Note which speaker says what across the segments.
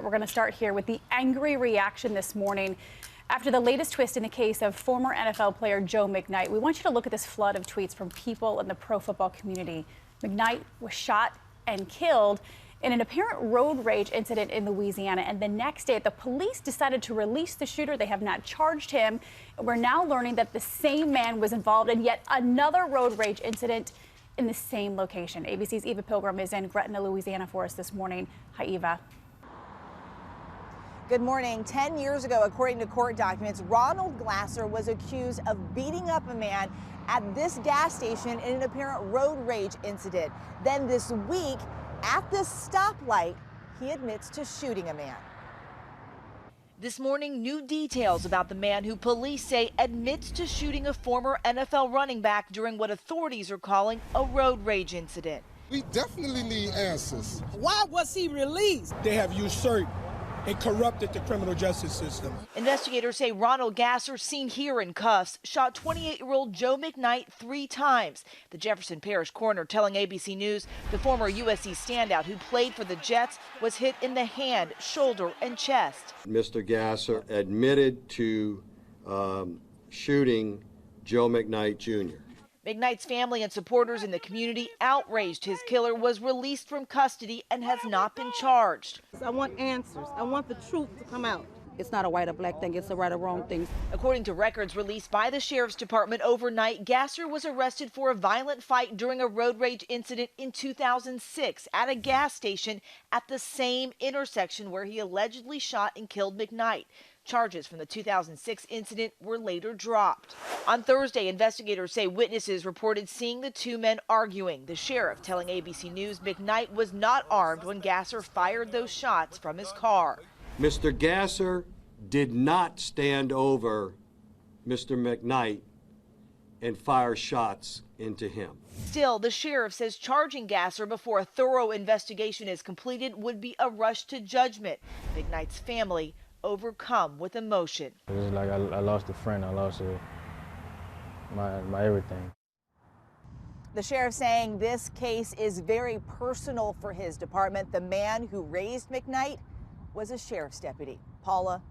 Speaker 1: we're going to start here with the angry reaction this morning after the latest twist in the case of former NFL player Joe McKnight. We want you to look at this flood of tweets from people in the pro football community. McKnight was shot and killed in an apparent road rage incident in Louisiana. And the next day, the police decided to release the shooter. They have not charged him. And we're now learning that the same man was involved in yet another road rage incident in the same location. ABC's Eva Pilgrim is in Gretna, Louisiana for us this morning. Hi, Eva.
Speaker 2: Good morning. 10 years ago, according to court documents, Ronald Gasser was accused of beating up a man at this gas station in an apparent road rage incident. Then this week, at this stoplight, he admits to shooting a man.
Speaker 3: This morning, new details about the man who police say admits to shooting a former NFL running back during what authorities are calling a road rage incident.
Speaker 4: We definitely need answers.
Speaker 5: Why was he released? They have usurped and corrupted the criminal justice system.
Speaker 3: Investigators say Ronald Gasser, seen here in cuffs, shot 28-year-old Joe McKnight 3 times. The Jefferson Parish coroner telling ABC News the former USC standout who played for the Jets was hit in the hand, shoulder, and chest.
Speaker 6: Mr. Gasser admitted to shooting Joe McKnight Jr.
Speaker 3: McKnight's family and supporters in the community outraged his killer was released from custody and has not been charged.
Speaker 7: I want answers. I want the truth to come out. It's not a white or black thing, it's a right or wrong thing.
Speaker 3: According to records released by the Sheriff's Department overnight, Gasser was arrested for a violent fight during a road rage incident in 2006 at a gas station at the same intersection where he allegedly shot and killed McKnight. Charges from the 2006 incident were later dropped. On Thursday, investigators say witnesses reported seeing the two men arguing. The sheriff telling ABC News McKnight was not armed when Gasser fired those shots from his car.
Speaker 6: Mr. Gasser did not stand over Mr. McKnight and fire shots into him.
Speaker 3: Still, the sheriff says charging Gasser before a thorough investigation is completed would be a rush to judgment. McKnight's family overcome with emotion.
Speaker 8: It was like I lost a friend, I lost my everything.
Speaker 2: The sheriff saying this case is very personal for his department. The man who raised McKnight was a sheriff's deputy. Paula.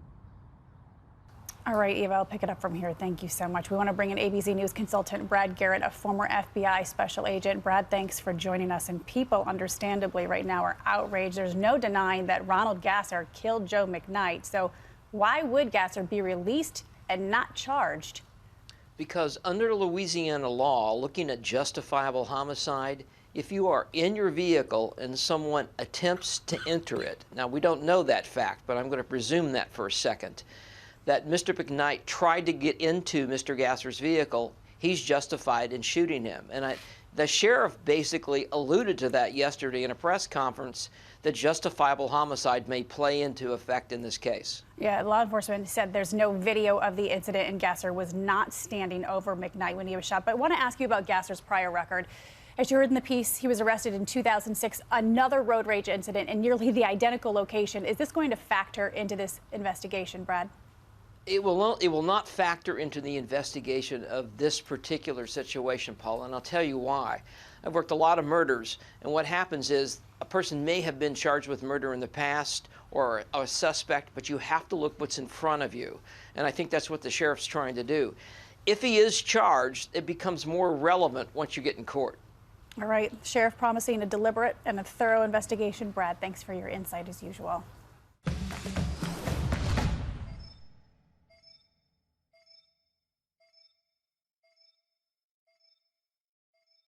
Speaker 1: All right, Eva, I'll pick it up from here. Thank you so much. We want to bring in ABC News consultant Brad Garrett, a former FBI special agent. Brad, thanks for joining us. And people, understandably, right now are outraged. There's no denying that Ronald Gasser killed Joe McKnight. So why would Gasser be released and not charged?
Speaker 9: Because under Louisiana law, looking at justifiable homicide, if you are in your vehicle and someone attempts to enter it, now we don't know that fact, but I'm going to presume that for a second, that Mr. McKnight tried to get into Mr. Gasser's vehicle, he's justified in shooting him. And the sheriff basically alluded to that yesterday in a press conference, that justifiable homicide may play into effect in this case.
Speaker 1: Yeah, law enforcement said there's no video of the incident and Gasser was not standing over McKnight when he was shot. But I want to ask you about Gasser's prior record. As you heard in the piece, he was arrested in 2006, another road rage incident in nearly the identical location. Is this going to factor into this investigation, Brad?
Speaker 9: It will not factor into the investigation of this particular situation, Paul, and I'll tell you why. I've worked a lot of murders, and what happens is a person may have been charged with murder in the past or a suspect, but you have to look what's in front of you, and I think that's what the sheriff's trying to do. If he is charged, it becomes more relevant once you get in court.
Speaker 1: All right, Sheriff promising a deliberate and a thorough investigation. Brad, thanks for your insight as usual.